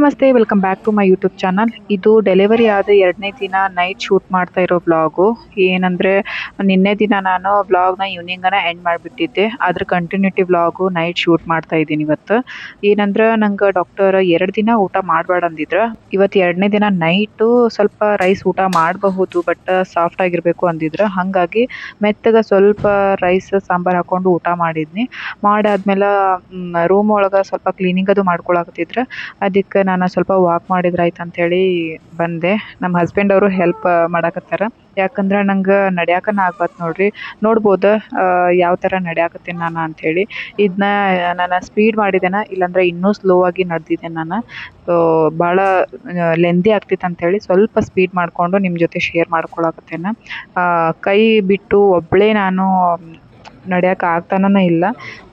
ನಮಸ್ತೆ, welcome back to my YouTube channel. ಇದು delivery ಆದ 2ನೇ ದಿನ ನೈಟ್ ಶೂಟ್ ಮಾಡ್ತಾ ಇರೋ ಬ್ಲಾಗು. ಏನಂದರೆ ನಿನ್ನೆ ದಿನ ನಾನು ಬ್ಲಾಗ್ನ ಈವ್ನಿಂಗನ ಎಂಡ್ ಮಾಡಿಬಿಟ್ಟಿದ್ದೆ. ಅದ್ರ ಕಂಟಿನ್ಯೂಟಿ ಬ್ಲಾಗು ನೈಟ್ ಶೂಟ್ ಮಾಡ್ತಾ ಇದ್ದೀನಿ ಇವತ್ತು. ಏನಂದ್ರೆ ನಂಗೆ ಡಾಕ್ಟರ್ 2 ದಿನ ಊಟ ಮಾಡಬೇಡ ಅಂದಿದ್ರು. ಇವತ್ತು 2ನೇ ದಿನ ನೈಟು ಸ್ವಲ್ಪ ರೈಸ್ ಊಟ ಮಾಡಬಹುದು, ಬಟ್ ಸಾಫ್ಟ್ ಆಗಿರಬೇಕು ಅಂದಿದ್ರು. ಹಾಗಾಗಿ ಮೆತ್ತಗೆ ಸ್ವಲ್ಪ ರೈಸ್ ಸಾಂಬಾರು ಹಾಕೊಂಡು ಊಟ ಮಾಡಿದ್ನಿ. ಮಾಡಾದ್ಮೇಲೆ ರೂಮ್ ಒಳಗೆ ಸ್ವಲ್ಪ ಕ್ಲೀನಿಂಗ್ ಅದು ಮಾಡ್ಕೊಳಕತ್ತಿದ್ರು. ಅದಕ್ಕೆ ನಾನು ಸ್ವಲ್ಪ ವಾಕ್ ಮಾಡಿದ್ರೆ ಆಯ್ತು ಅಂತೇಳಿ ಬಂದೆ. ನಮ್ಮ ಹಸ್ಬೆಂಡ್ ಅವರು ಹೆಲ್ಪ್ ಮಾಡಾಕತ್ತಾರ. ಯಾಕಂದ್ರೆ ನಂಗೆ ನಡ್ಯಾಕನ ಆಗ್ಬಾರ್ದು ನೋಡ್ರಿ. ನೋಡ್ಬೋದು ಯಾವ ಥರ ನಡ್ಯಾಕತ್ತೀನಿ ನಾನು ಅಂಥೇಳಿ. ಇದನ್ನ ನಾನು ಸ್ಪೀಡ್ ಮಾಡಿದ್ದೇನೆ, ಇಲ್ಲಾಂದ್ರೆ ಇನ್ನೂ ಸ್ಲೋ ಆಗಿ ನಡೆದಿದ್ದೆ ನಾನು. ಸೊ ಭಾಳ ಲೆಂದಿ ಆಗ್ತಿತ್ತು ಅಂಥೇಳಿ ಸ್ವಲ್ಪ ಸ್ಪೀಡ್ ಮಾಡಿಕೊಂಡು ನಿಮ್ಮ ಜೊತೆ ಶೇರ್ ಮಾಡ್ಕೊಳಕತ್ತೇನೆ. ಕೈ ಬಿಟ್ಟು ಒಬ್ಬಳೇ ನಾನು ನಡೆಯೋಕೆ ಆಗ್ತಾನೇ ಇಲ್ಲ.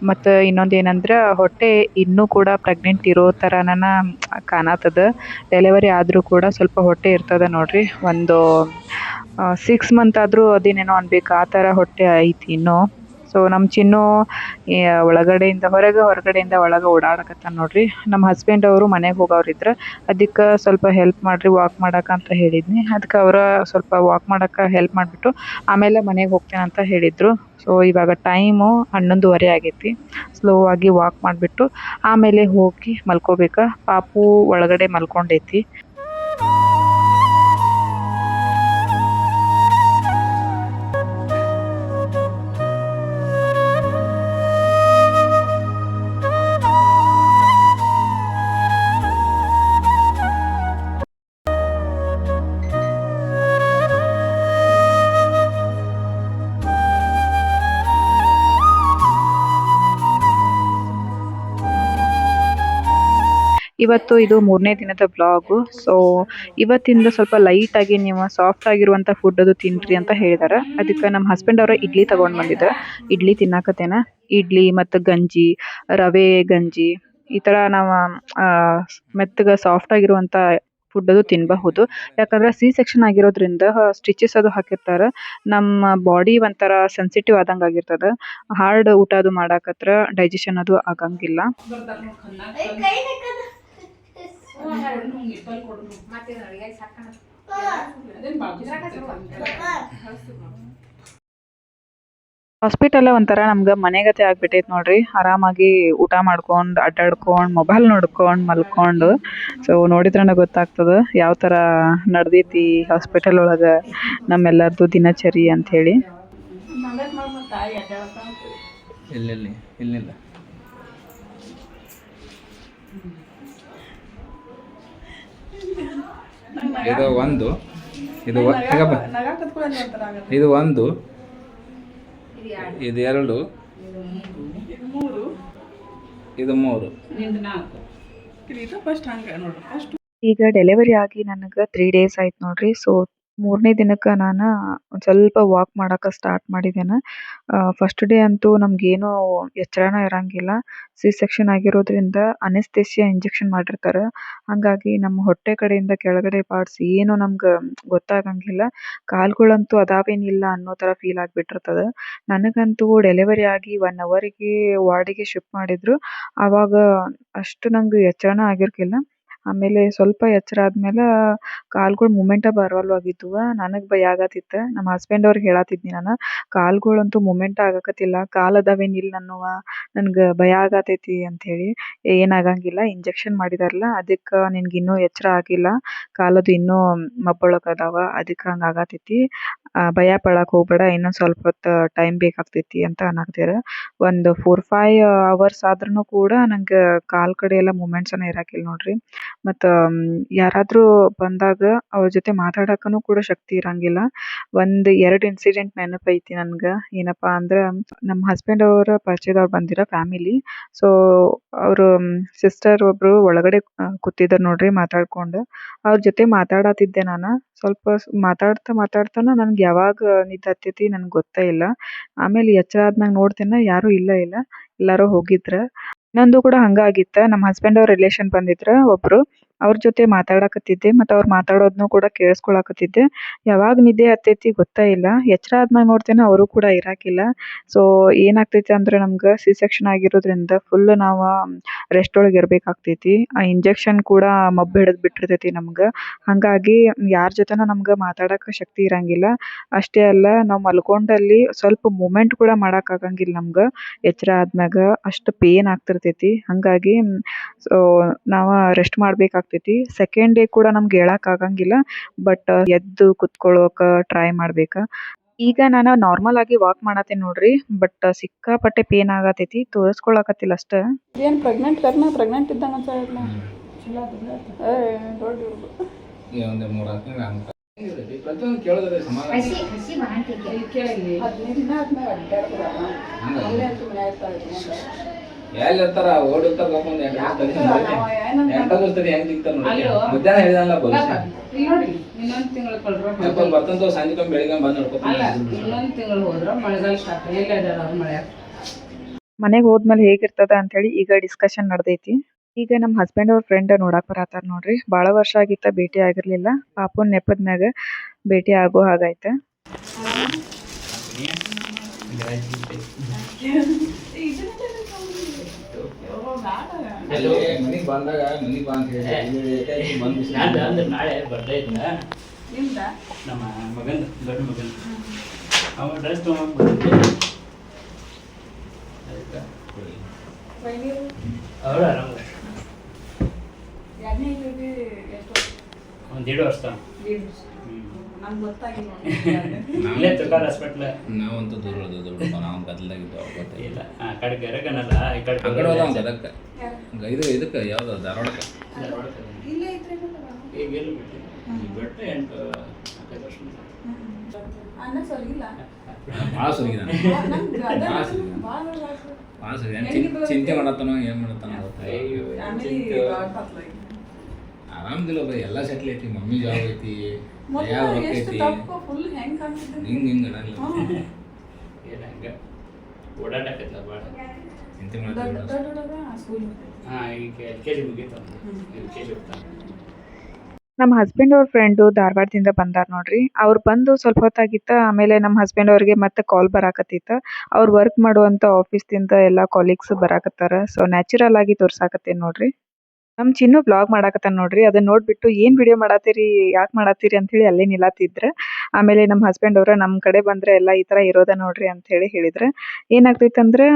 ಮತ್ತು ಇನ್ನೊಂದು ಏನಂದ್ರೆ ಹೊಟ್ಟೆ ಇನ್ನೂ ಕೂಡ ಪ್ರೆಗ್ನೆಂಟ್ ಇರೋ ಥರನ ಕಾಣತ್ತದ. ಡೆಲಿವರಿ ಆದರೂ ಕೂಡ ಸ್ವಲ್ಪ ಹೊಟ್ಟೆ ಇರ್ತದೆ ನೋಡ್ರಿ. ಒಂದು 6 ಮಂತ್ ಆದರೂ ಅದೇನೇನೋ ಅನ್ಬೇಕು, ಆ ಥರ ಹೊಟ್ಟೆ ಐತಿ ಇನ್ನೂ. ಸೊ ನಮ್ಮ ಚಿನ್ನು ಒಳಗಡೆಯಿಂದ ಹೊರಗೆ, ಹೊರಗಡೆಯಿಂದ ಒಳಗೆ ಓಡಾಡಕತ್ತಾನ ನೋಡ್ರಿ. ನಮ್ಮ ಹಸ್ಬೆಂಡ್ ಅವರು ಮನೆಗೆ ಹೋಗೋರಿದ್ರು. ಅದಕ್ಕೆ ಸ್ವಲ್ಪ ಹೆಲ್ಪ್ ಮಾಡಿರಿ ವಾಕ್ ಮಾಡಕ್ಕೆ ಅಂತ ಹೇಳಿದ್ನಿ. ಅದಕ್ಕೆ ಅವರ ಸ್ವಲ್ಪ ವಾಕ್ ಮಾಡಕ್ಕೆ ಹೆಲ್ಪ್ ಮಾಡಿಬಿಟ್ಟು ಆಮೇಲೆ ಮನೆಗೆ ಹೋಗ್ತೇನೆ ಅಂತ ಹೇಳಿದರು. ಸೊ ಇವಾಗ ಟೈಮು 11:30 ಆಗೈತಿ. ಸ್ಲೋ ಆಗಿ ವಾಕ್ ಮಾಡಿಬಿಟ್ಟು ಆಮೇಲೆ ಹೋಗಿ ಮಲ್ಕೋಬೇಕು. ಪಾಪು ಒಳಗಡೆ ಮಲ್ಕೊಂಡೈತಿ. ಇವತ್ತು ಇದು 3ನೇ ದಿನದ ಬ್ಲಾಗು. ಸೊ ಇವತ್ತಿಂದ ಸ್ವಲ್ಪ ಲೈಟಾಗಿ ನೀವು ಸಾಫ್ಟ್ ಆಗಿರುವಂಥ ಫುಡ್ ಅದು ತಿನ್ನಿರಿ ಅಂತ ಹೇಳಿದಾರೆ. ಅದಕ್ಕೆ ನಮ್ಮ ಹಸ್ಬೆಂಡ್ ಅವರ ಇಡ್ಲಿ ತೊಗೊಂಡು ಬಂದಿದ್ದೆ. ಇಡ್ಲಿ ತಿನ್ನಾಕತ್ತೇನೆ. ಇಡ್ಲಿ ಮತ್ತು ಗಂಜಿ, ರವೆ ಗಂಜಿ, ಈ ಥರ ನಾವು ಮೆತ್ತಗೆ ಸಾಫ್ಟ್ ಆಗಿರುವಂಥ ಫುಡ್ ಅದು ತಿನ್ನಬಹುದು. ಯಾಕಂದರೆ ಸೆಕ್ಷನ್ ಆಗಿರೋದ್ರಿಂದ ಸ್ಟಿಚಸ್ ಅದು ಹಾಕಿರ್ತಾರೆ. ನಮ್ಮ ಬಾಡಿ ಒಂಥರ ಸೆನ್ಸಿಟಿವ್ ಆದಂಗೆ ಆಗಿರ್ತದೆ. ಹಾರ್ಡ್ ಊಟ ಅದು ಮಾಡಾಕತ್ರ ಡೈಜೆಷನ್ ಅದು ಆಗಂಗಿಲ್ಲ. ಹಾಸ್ಪಿಟಲ್ ಒಂಥರ ನಮ್ಗೆ ಮನೆಗತೆ ಆಗ್ಬಿಟ್ಟೈತೆ ನೋಡ್ರಿ. ಆರಾಮಾಗಿ ಊಟ ಮಾಡ್ಕೊಂಡು ಅಡ್ಡಾಡ್ಕೊಂಡು ಮೊಬೈಲ್ ನೋಡ್ಕೊಂಡು ಮಲ್ಕೊಂಡು. ಸೊ ನೋಡಿದ್ರೆ ಗೊತ್ತಾಗ್ತದೆ ಯಾವ ಥರ ನಡೆದೈತಿ ಹಾಸ್ಪಿಟಲ್ ಒಳಗೆ ನಮ್ಮೆಲ್ಲರದು ದಿನಚರಿ ಅಂಥೇಳಿ. ಇಲ್ಲ ಇದು ಒಂದು, ಇದು ಇದು ಒಂದು, ಇದು 2, ಇದು 3. ಈಗ ಡೆಲಿವರಿ ಆಗಿ ನನಗೆ 3 ಡೇಸ್ ಆಯ್ತು ನೋಡ್ರಿ. ಸೊ 3ನೇ ದಿನಕ್ಕೆ ನಾನು ಒಂದು ಸ್ವಲ್ಪ ವಾಕ್ ಮಾಡೋಕೆ ಸ್ಟಾರ್ಟ್ ಮಾಡಿದ್ದೇನೆ. ಫಸ್ಟ್ ಡೇ ಅಂತೂ ನಮಗೇನೂ ಎಚ್ಚರನೇ ಇರೋಂಗಿಲ್ಲ. ಸೆಕ್ಷನ್ ಆಗಿರೋದ್ರಿಂದ ಅನೆಸ್ಥೆಸಿಯಾ ಇಂಜೆಕ್ಷನ್ ಮಾಡಿರ್ತಾರೆ. ಹಾಗಾಗಿ ನಮ್ಮ ಹೊಟ್ಟೆ ಕಡೆಯಿಂದ ಕೆಳಗಡೆ ಪಾರ್ಟ್ಸ್ ಏನು ನಮ್ಗೆ ಗೊತ್ತಾಗಂಗಿಲ್ಲ. ಕಾಲುಗಳಂತೂ ಅದಾವೇನಿಲ್ಲ ಅನ್ನೋ ಥರ ಫೀಲ್ ಆಗಿಬಿಟ್ಟಿರ್ತದೆ. ನನಗಂತೂ ಡೆಲಿವರಿ ಆಗಿ 1 ಅವರಿಗೆ ವಾರ್ಡಿಗೆ ಶಿಫ್ಟ್ ಮಾಡಿದ್ರು. ಆವಾಗ ಅಷ್ಟು ನಂಗೆ ಎಚ್ಚರನೇ ಆಗಿರ್ಕಿಲ್ಲ. ಆಮೇಲೆ ಸ್ವಲ್ಪ ಎಚ್ಚರ ಆದ್ಮೇಲೆ ಕಾಲುಗಳು ಮೂಮೆಂಟ ಬರವಲ್ವಾಗಿದ್ವು. ನನಗೆ ಭಯ ಆಗತ್ತಿತ್ತು. ನಮ್ಮ ಹಸ್ಬೆಂಡ್ ಅವ್ರಿಗೆ ಹೇಳತ್ತಿದ್ನಿ ನಾನು, ಕಾಲುಗಳಂತೂ ಮೂಮೆಂಟ್ ಆಗಕತ್ತಿಲ್ಲ, ಕಾಲು ಅದಾವೇನಿಲ್ಲ ಅನ್ನುವ, ನನಗೆ ಭಯ ಆಗತೈತಿ ಅಂಥೇಳಿ. ಏನಾಗಂಗಿಲ್ಲ, ಇಂಜೆಕ್ಷನ್ ಮಾಡಿದಾರಲ್ಲ ಅದಕ್ಕೆ ನಿನ್ಗೆ ಇನ್ನೂ ಎಚ್ಚರ ಆಗಿಲ್ಲ, ಕಾಲದು ಇನ್ನೂ ಮಬ್ಬೊಳಗದಾವ, ಅದಕ್ಕೆ ಹಂಗೆ ಆಗತೈತಿ. ಭಯ ಪಡಕ್ಕೆ ಹೋಗ್ಬೇಡ, ಇನ್ನೊಂದು ಸ್ವಲ್ಪ ಹೊತ್ತು ಟೈಮ್ ಬೇಕಾಗ್ತೈತಿ ಅಂತ ಅನ್ನಕತ್ತೀರ. ಒಂದು 4-5 ಅವರ್ಸ್ ಆದ್ರೂ ಕೂಡ ನಂಗೆ ಕಾಲು ಕಡೆ ಎಲ್ಲ ಮೂಮೆಂಟ್ಸನ್ನ ಇರಾಕಿಲ್ಲ ನೋಡ್ರಿ. ಮತ್ತು ಯಾರಾದರೂ ಬಂದಾಗ ಅವ್ರ ಜೊತೆ ಮಾತಾಡಕ್ಕೂ ಕೂಡ ಶಕ್ತಿ ಇರಂಗಿಲ್ಲ. 1-2 ಇನ್ಸಿಡೆಂಟ್ ನೆನಪೈತಿ ನನ್ಗೆ. ಏನಪ್ಪಾ ಅಂದ್ರೆ, ನಮ್ಮ ಹಸ್ಬೆಂಡ್ ಅವರ ಪರಿಚಯದವ್ರು ಬಂದಿರೋ ಫ್ಯಾಮಿಲಿ. ಸೊ ಅವರು ಸಿಸ್ಟರ್ ಒಬ್ಬರು ಒಳಗಡೆ ಕೂತಿದ್ದಾರೆ ನೋಡ್ರಿ ಮಾತಾಡ್ಕೊಂಡು. ಅವ್ರ ಜೊತೆ ಮಾತಾಡತ್ತಿದ್ದೆ ನಾನು. ಸ್ವಲ್ಪ ಮಾತಾಡ್ತಾನೆ ನನ್ಗೆ ಯಾವಾಗ ನಿದ್ದೆ ಹತ್ತೈತಿ ನನಗೆ ಗೊತ್ತೇ ಇಲ್ಲ. ಆಮೇಲೆ ಎಚ್ಚರ ಆದ್ಮ್ಯಾಗ ನೋಡ್ತೇನೆ ಯಾರೂ ಇಲ್ಲ, ಎಲ್ಲರೂ ಹೋಗಿದ್ರು. ಇನ್ನೊಂದು ಕೂಡ ಹಂಗಾಗಿತ್ತು. ನಮ್ಮ ಹಸ್ಬೆಂಡ್ ಅವ್ರ ರಿಲೇಷನ್ ಬಂದಿದ್ರು ಒಬ್ಬರು. ಅವ್ರ ಜೊತೆ ಮಾತಾಡಕತ್ತಿದ್ದೆ ಮತ್ತು ಅವ್ರು ಮಾತಾಡೋದನ್ನು ಕೂಡ ಕೇಳಿಸ್ಕೊಳಕತ್ತಿದ್ದೆ. ಯಾವಾಗ ನಿದ್ದೆ ಹತ್ತೈತಿ ಗೊತ್ತಾ ಇಲ್ಲ. ಎಚ್ಚರ ಆದ್ಮ್ಯಾಗ ನೋಡ್ತೇನೆ ಅವರು ಕೂಡ ಇರಾಕಿಲ್ಲ. ಸೊ ಏನಾಗ್ತೈತಿ ಅಂದ್ರೆ ನಮ್ಗೆ ಸಿ ಸೆಕ್ಷನ್ ಆಗಿರೋದ್ರಿಂದ ಫುಲ್ ನಾವು ರೆಸ್ಟ್ ಒಳಗೆ ಇರಬೇಕಾಗ್ತೈತಿ. ಆ ಇಂಜೆಕ್ಷನ್ ಕೂಡ ಮಬ್ಬು ಹಿಡಿದು ಬಿಟ್ಟಿರ್ತೈತಿ ನಮ್ಗೆ. ಹಾಗಾಗಿ ಯಾರ ಜೊತೆನೂ ನಮ್ಗೆ ಮಾತಾಡೋಕೆ ಶಕ್ತಿ ಇರಂಗಿಲ್ಲ. ಅಷ್ಟೇ ಅಲ್ಲ ನಾವು ಮಲ್ಕೊಂಡಲ್ಲಿ ಸ್ವಲ್ಪ ಮೂಮೆಂಟ್ ಕೂಡ ಮಾಡೋಕ್ಕಾಗಂಗಿಲ್ಲ ನಮ್ಗೆ. ಎಚ್ಚರ ಆದ್ಮ್ಯಾಗ ಅಷ್ಟು ಪೇನ್ ಆಗ್ತಿರ್ತೈತಿ. ಹಾಗಾಗಿ ಸೊ ನಾವು ರೆಸ್ಟ್ ಮಾಡಬೇಕಾಗ್ತೈತಿ. ಸೆಕೆಂಡ್ ಡೇ ಕೂಡ ನಮ್ಗೆ ಹೇಳೋಕ್ಕಾಗಂಗಿಲ್ಲ. ಬಟ್ ಎದ್ದು ಕುತ್ಕೊಳ್ಳೋಕೆ ಟ್ರೈ ಮಾಡ್ಬೇಕು. ಈಗ ನಾನು ನಾರ್ಮಲ್ ಆಗಿ ವಾಕ್ ಮಾಡತ್ತೇನೆ ನೋಡ್ರಿ. ಬಟ್ ಸಿಕ್ಕಾಪಟ್ಟೆ ಪೇನ್ ಆಗತೈತಿ. ತೋರಿಸ್ಕೊಳಕತ್ತಿಲ್ಲ ಅಷ್ಟೇ. ಏನು ಪ್ರೆಗ್ನೆಂಟ್ ಇದ್ದಂಗೆ ಅಂತ ಹೇಳಿದ್ನ. ದೊಡ್ಡ ಈ ಒಂದು 3 ತಿಂಗಳು ಅಂತ ಪ್ರತಿಯೊಂದು ಕೇಳಿದ್ರೆ ಸಮಾಧಾನ 15 ದಿನ ಆದ್ಮೇಲೆ ಎಲ್ಲಿರ್ತಾರ ಓಡಿರ್ತಾರ ಕರ್ಕೊಂಡು ಎಂಟು ದಿವಸ ಹೆಂಗ್ ಸಿಗ್ತಾರ ನೋಡಿ. ಮಧ್ಯಾಹ್ನ ಹೇಳಿದಲ್ಲ ನೋಡಿ ಇನ್ನೊಂದು ತಿಂಗಳು ಕಳ್ರ ಬರ್ತಂತ ಸಂಜೆ ಬೆಳಿಗ್ಗೆ ಬಂದು ಅಲ್ಲ ಇನ್ನೊಂದು ತಿಂಗಳು ಹೋದ್ರ ಮಳೆಗಾಲ ಸ್ಟಾರ್ಟ್ ಎಲ್ಲ ಅವ್ರ ಮಳೆ. ಮನೆಗೆ ಹೋದ್ಮೇಲೆ ಹೇಗಿರ್ತದ ಅಂತೇಳಿ ಈಗ ಡಿಸ್ಕಷನ್ ನಡೆದೈತಿ. ಈಗ ನಮ್ಮ ಹಸ್ಬೆಂಡ್ ಅವ್ರ ಫ್ರೆಂಡ್ ನೋಡಕ್ ಬರತ್ತಾರ ನೋಡ್ರಿ. ಭಾಳ ವರ್ಷ ಆಗಿತ್ತ ಭೇಟಿ ಆಗಿರ್ಲಿಲ್ಲ. ಪಾಪುನ್ ನೆಪದ ಮ್ಯಾಗ ಭೇಟಿ ಆಗೋ ಹಾಗಾಯ್ತ. ಮನಿಗ್ ಬಂದಾಗ ಮನಿಗ್ ಬಾ ಅಂತ ಹೇಳಿ ನಾಳೆ ಬರ್ಡೇ ಇದ್ದ ನಮ್ಮ ಮಗನ್ ದೊಡ್ಡ ಮಗನ್ ಅವ ಡ್ರೆಸ್ ತೊಗೊಂಡ್ಬಂದಿದ್ದೆ. ಅವ್ರು ಆರಾಮ ಒಂದು 1.5 ವರ್ಷ ಇಲ್ಲೇ ತುಕಾರ ಹಾಸ್ಪಿಟ್ಲ್. ನಾವಂತೂ ದೂರ ನಾವು ಗದಲಾಗಿದ್ದು ಇಲ್ಲ ಆ ಕಡೆ ಗರಗನಲ್ಲ ಈ ಕಡೆ ಗದಕ್ಕೆ ಇದಕ್ಕೆ ಯಾವ್ದು ಧಾರವಾಡಕ್ಕೆ ಈಗ ಎಲ್ಲಿ ಬಿಟ್ಟು 8-5 ವರ್ಷ ಅನ್ನ ಸರಿಗಿಲ್ಲ. ಭಾಳ ಸುರಿಗಿದಾನೆ. ಭಾಳ ಸುರಿಗಿದಾನೆ. ಚಿಂತೆ ಮಾಡತ್ತಾನೋ ಏನು ಮಾಡತ್ತಾನೋ ಆರಾಮದಿಲ್ಲ ಬೈ. ಎಲ್ಲ ಸೆಟ್ಲ್ ಐತಿ. ಮಮ್ಮಿ ಜಾಬ್ ಐತಿ, ಯಾವ ರೊಕ್ಕ ಐತಿ. ಹಿಂಗೆ ಅಡಲ್ಲ ಏನಂಗ ಓಡಾಡಕತ್ತಲ್ಲ ಭಾಳ ಚಿಂತೆ ಮಾಡ್ತೀವಿ. ಹಾಂ ಈಗ LKG ಮುಗೀತು. LKG ಹೋಗ್ತಾನೆ. ನಮ್ಮ ಹಸ್ಬೆಂಡ್ ಅವ್ರ ಫ್ರೆಂಡು ಧಾರವಾಡದಿಂದ ಬಂದಾರ ನೋಡ್ರಿ. ಅವ್ರು ಬಂದು ಸ್ವಲ್ಪ ಹೊತ್ತಾಗಿತ್ತ. ಆಮೇಲೆ ನಮ್ಮ ಹಸ್ಬೆಂಡ್ ಅವ್ರಿಗೆ ಮತ್ತೆ ಕಾಲ್ ಬರಾಕತ್ತಿತ್ತ. ಅವ್ರು ವರ್ಕ್ ಮಾಡುವಂಥ ಆಫೀಸ್ದಿಂದ ಎಲ್ಲ ಕಾಲೀಗ್ಸ್ ಬರಾಕತ್ತಾರ. ಸೊ ನ್ಯಾಚುರಲ್ ಆಗಿ ತೋರ್ಸಾಕತ್ತೇನೆ ನೋಡ್ರಿ. ನಮ್ಮ ಚಿನ್ನು ಬ್ಲಾಗ್ ಮಾಡಾಕತ್ತಾನ ನೋಡ್ರಿ. ಅದನ್ನ ನೋಡ್ಬಿಟ್ಟು ಏನು ವಿಡಿಯೋ ಮಾಡತ್ತೀರಿ, ಯಾಕೆ ಮಾಡತ್ತೀರಿ ಅಂತೇಳಿ ಅಲ್ಲೇ ನಿಲ್ಲತ್ತಿದ್ರ. ಆಮೇಲೆ ನಮ್ಮ ಹಸ್ಬೆಂಡ್ ಅವ್ರ ನಮ್ಮ ಕಡೆ ಬಂದರೆ ಎಲ್ಲ ಈ ಥರ ಇರೋದ ನೋಡ್ರಿ ಅಂತೇಳಿ ಹೇಳಿದ್ರೆ. ಏನಾಗ್ತೈತೆ ಅಂದ್ರೆ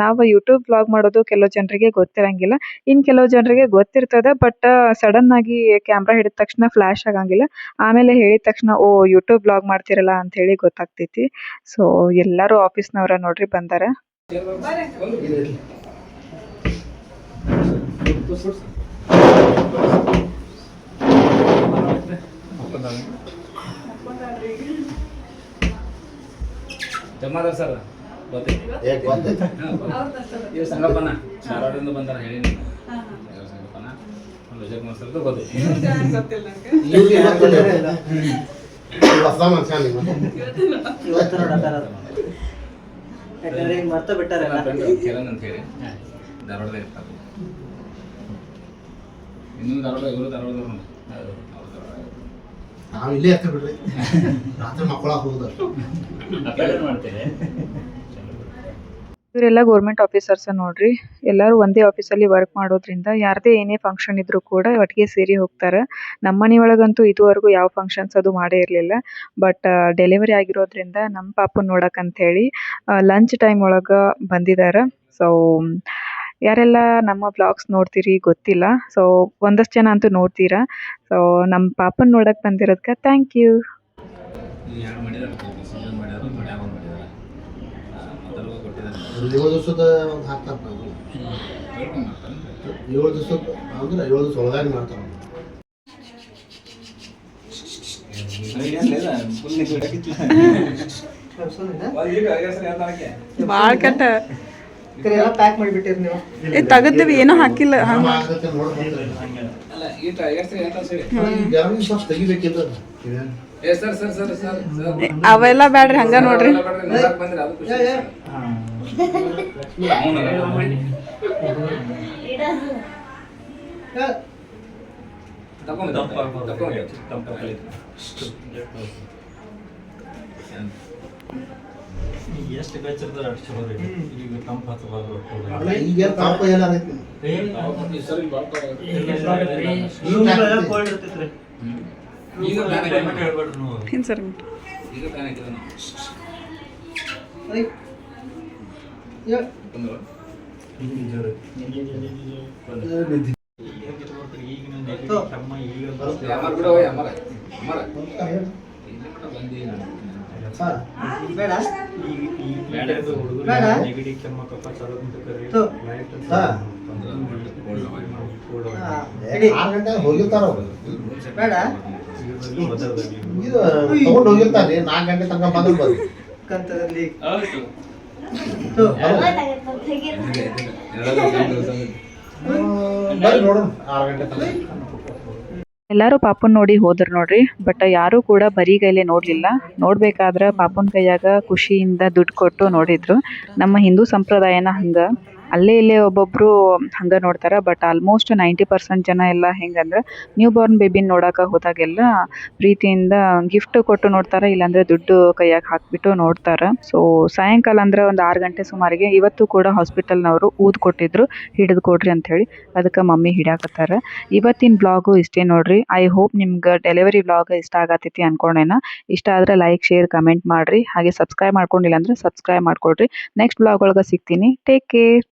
ನಾವು ಯೂಟ್ಯೂಬ್ ಬ್ಲಾಗ್ ಮಾಡೋದು ಕೆಲವು ಜನರಿಗೆ ಗೊತ್ತಿರಂಗಿಲ್ಲ. ಇನ್ನು ಕೆಲವು ಜನರಿಗೆ ಗೊತ್ತಿರ್ತದೆ. ಬಟ್ ಸಡನ್ ಆಗಿ ಕ್ಯಾಮ್ರಾ ಹಿಡಿದ ತಕ್ಷಣ ಫ್ಲ್ಯಾಶ್ ಆಗಂಗಿಲ್ಲ. ಆಮೇಲೆ ಹೇಳಿದ ತಕ್ಷಣ ಓ ಯೂಟ್ಯೂಬ್ ಬ್ಲಾಗ್ ಮಾಡ್ತಿರಲ್ಲ ಅಂತೇಳಿ ಗೊತ್ತಾಗ್ತೈತಿ. ಸೊ ಎಲ್ಲರೂ ಆಫೀಸ್ನವ್ರ ನೋಡ್ರಿ ಬಂದಾರ. ಜಮಾದಾರ್ ಸರ್ ಗೊತ್ತೈತಿ. ಇವ್ ಸಂಗಪ್ಪನ ಧಾರವಾಡದಿಂದ ಬಂದಾರ ಹೇಳಿ ಸಂಗಪ್ಪನ ವಿಜಯ್ ಕುಮಾರ್ ಸರ್ ಗೊತ್ತೈತಿ. ಕಿರಣ್ ಅಂತ ಹೇಳಿ ಧಾರವಾಡದಾಗ ಇರ್ತಾರೆ. ಇನ್ನೊಂದು ಧಾರವಾಡ ಇವರು ಧಾರವಾಡದವ್ರು. ನಾವು ಇಲ್ಲೇ ಇರ್ತೀವಿ ಬಿಡ್ರಿ. ರಾತ್ರಿ ಮಕ್ಕಳಾಗ ಹೋಗುದು ಮಾಡ್ತೇವೆ. ಇವರೆಲ್ಲ ಗೌರ್ಮೆಂಟ್ ಆಫೀಸರ್ಸ್ ನೋಡ್ರಿ. ಎಲ್ಲರೂ ಒಂದೇ ಆಫೀಸಲ್ಲಿ ವರ್ಕ್ ಮಾಡೋದ್ರಿಂದ ಯಾರದೇ ಏನೇ ಫಂಕ್ಷನ್ ಇದ್ರೂ ಕೂಡ ಒಟ್ಟಿಗೆ ಸೇರಿ ಹೋಗ್ತಾರೆ. ನಮ್ಮ ಮನೆಯೊಳಗಂತೂ ಇದುವರೆಗೂ ಯಾವ ಫಂಕ್ಷನ್ಸ್ ಅದು ಮಾಡೇ ಇರಲಿಲ್ಲ. ಬಟ್ ಡೆಲಿವರಿ ಆಗಿರೋದ್ರಿಂದ ನಮ್ಮ ಪಾಪನ ನೋಡಕ್ಕಂಥೇಳಿ ಲಂಚ್ ಟೈಮ್ ಒಳಗೆ ಬಂದಿದ್ದಾರೆ. ಸೊ ಯಾರೆಲ್ಲ ನಮ್ಮ ಬ್ಲಾಗ್ಸ್ ನೋಡ್ತೀರಿ ಗೊತ್ತಿಲ್ಲ. ಸೊ ಒಂದಷ್ಟು ಜನ ಅಂತೂ ನೋಡ್ತೀರಾ. ಸೊ ನಮ್ಮ ಪಾಪನ ನೋಡಕ್ಕೆ ಬಂದಿರೋದಕ್ಕೆ ಥ್ಯಾಂಕ್ ಯು. ಯಾರು ಮಾಡಿದಾರೆ ಸೀಸನ್ ಮಾಡ್ಯಾರ, ಮನ್ಯಾಗ ಒಂದು ಮಾಡಿದಾರೆ. ಮೊದಲು ಕೊಟ್ಟಿದ್ದಾರೆ 7 ದಿವಸದ ಒಂದು ಹಾಕ್ತಾರೆ. ನಾವು 7 ದಿವಸದ ಅಂದ್ರೆ 7 ದಿವಸ ಒಳಗಾಗಿ ಮಾಡ್ತಾರೆ. ಭಾಳ ಕಟ್ಟ ಪ್ಯಾಕ್ ಮಾಡಿಬಿಟ್ಟಿರಿ ನೀವು. ತೆಗೆದ್ವಿ ಏನೋ ಹಾಕಿಲ್ಲ. ಅಲ್ಲ ಈಟ ಎಷ್ಟು ಹೇಳ್ತಾ ಸರಿ. ತೆಗಿಬೇಕಿಲ್ಲ. ಸರ್ ಸರ್ ಸರ್ ಸರ್ ಅವೆಲ್ಲ ಬ್ಯಾಡ್ರಿ, ಹಂಗ ನೋಡ್ರಿ. ಬಂದ್ರೆ ಅದು ಖುಷಿ. ಎಷ್ಟು ಬೆಚ್ಚಿರ್ತಾರೆ ಅಷ್ಟು ಚಲೋ ರೀ ಈಗ ತಂಪು ಹತ್ತಬಾರ್ದು ಅಲ್ಲ ಈಗ ತಾಪ ಏನಾಗೈತಿ ಕೋಲ್ಡ್ ಇರ್ತೈತ್ರಿ ಈಗ ಪ್ಲಾನ್ ಕ್ಲೈಮೇಟ್ ಹೇಳ್ಬೇಡ್ರಿ ನೀವು ಹಿಂಗೆ ಸರ್ ಈಗ ಪ್ಲಾನ್ ಹಾಕಿದ ನಾವು ಈಗಿನ ನೆಗಡಿ ಕೆಮ್ಮ ಈಗ ಯಾಮಾರ ಬಿಡು ಯಾಮಾರ ಯಾಮಾರ ಇಲ್ಲಿ ಮಟ್ಟ ಬಂದಿ ಬೇಡ ಹುಡುಗರು ಬೇಡ. ನೆಗಡಿ ಕೆಮ್ಮ ಕಫ ಚಾಲು ಅಂತ ಕರಿ ತೋ. ಲೈಟ್ ಹಾ. ಹಾ. ಎಡಿ. 6 ಗಂಟೆಗೆ ಹೋಗಿರ್ತಾರ ಅವ್ರು ಬೇಡ ಇದು ತಗೊಂಡು ಹೋಗಿರ್ತಾರ್ರಿ 4 ಗಂಟೆ ತನಕ ಬಂದ್ರೆ ಬರ್ರಿ ಕಂತದಲ್ಲಿ ಹೌದು ಬರ್ರಿ ನೋಡೋಣ 6 ಗಂಟೆ ತನಕ ಎಲ್ಲರೂ ಪಾಪನ್ ನೋಡಿ ಹೋದ್ರು ನೋಡ್ರಿ. ಬಟ್ ಯಾರೂ ಕೂಡ ಬರಿಗೈಲೆ ನೋಡ್ಲಿಲ್ಲ. ನೋಡ್ಬೇಕಾದ್ರೆ ಪಾಪನ್ ಕೈಯಾಗ ಖುಷಿಯಿಂದ ದುಡ್ಡು ಕೊಟ್ಟು ನೋಡಿದ್ರು. ನಮ್ಮ ಹಿಂದೂ ಸಂಪ್ರದಾಯನ ಹಂಗ. ಅಲ್ಲೇ ಇಲ್ಲೇ ಒಬ್ಬೊಬ್ರು ಹಂಗ ನೋಡ್ತಾರ. ಬಟ್ ಆಲ್ಮೋಸ್ಟ್ 90% ಜನ ಎಲ್ಲ ಹೆಂಗಂದ್ರೆ ನ್ಯೂ ಬಾರ್ನ್ ಬೇಬಿನ ನೋಡಾಕ ಹೋದಾಗೆಲ್ಲ ಪ್ರೀತಿಯಿಂದ ಗಿಫ್ಟ್ ಕೊಟ್ಟು ನೋಡ್ತಾರ, ಇಲ್ಲಾಂದ್ರೆ ದುಡ್ಡು ಕೈಯಾಗ ಹಾಕ್ಬಿಟ್ಟು ನೋಡ್ತಾರ. ಸೊ ಸಾಯಂಕಾಲ ಅಂದ್ರೆ ಒಂದು 6 ಗಂಟೆ ಸುಮಾರಿಗೆ ಇವತ್ತು ಕೂಡ ಹಾಸ್ಪಿಟಲ್ನವರು ಊದ್ ಕೊಟ್ಟಿದ್ರು, ಹಿಡಿದು ಕೊಡ್ರಿ ಅಂತ ಹೇಳಿ. ಅದಕ್ಕೆ ಮಮ್ಮಿ ಹಿಡಿಯಾಕತ್ತಾರ. ಇವತ್ತಿನ ಬ್ಲಾಗು ಇಷ್ಟೇ ನೋಡ್ರಿ. ಐ ಹೋಪ್ ನಿಮ್ಗೆ ಡೆಲಿವರಿ ಬ್ಲಾಗ್ ಇಷ್ಟ ಆಗತೈತಿ ಅನ್ಕೊಂಡೇನ. ಇಷ್ಟ ಆದ್ರೆ ಲೈಕ್, ಶೇರ್, ಕಮೆಂಟ್ ಮಾಡ್ರಿ. ಹಾಗೆ ಸಬ್ಸ್ಕ್ರೈಬ್ ಮಾಡ್ಕೊಂಡಿಲ್ಲ ಅಂದ್ರೆ ಸಬ್ಸ್ಕ್ರೈಬ್ ಮಾಡ್ಕೊಡ್ರಿ. ನೆಕ್ಸ್ಟ್ ಬ್ಲಾಗ್ ಒಳಗೆ ಸಿಗ್ತೀನಿ. Take care.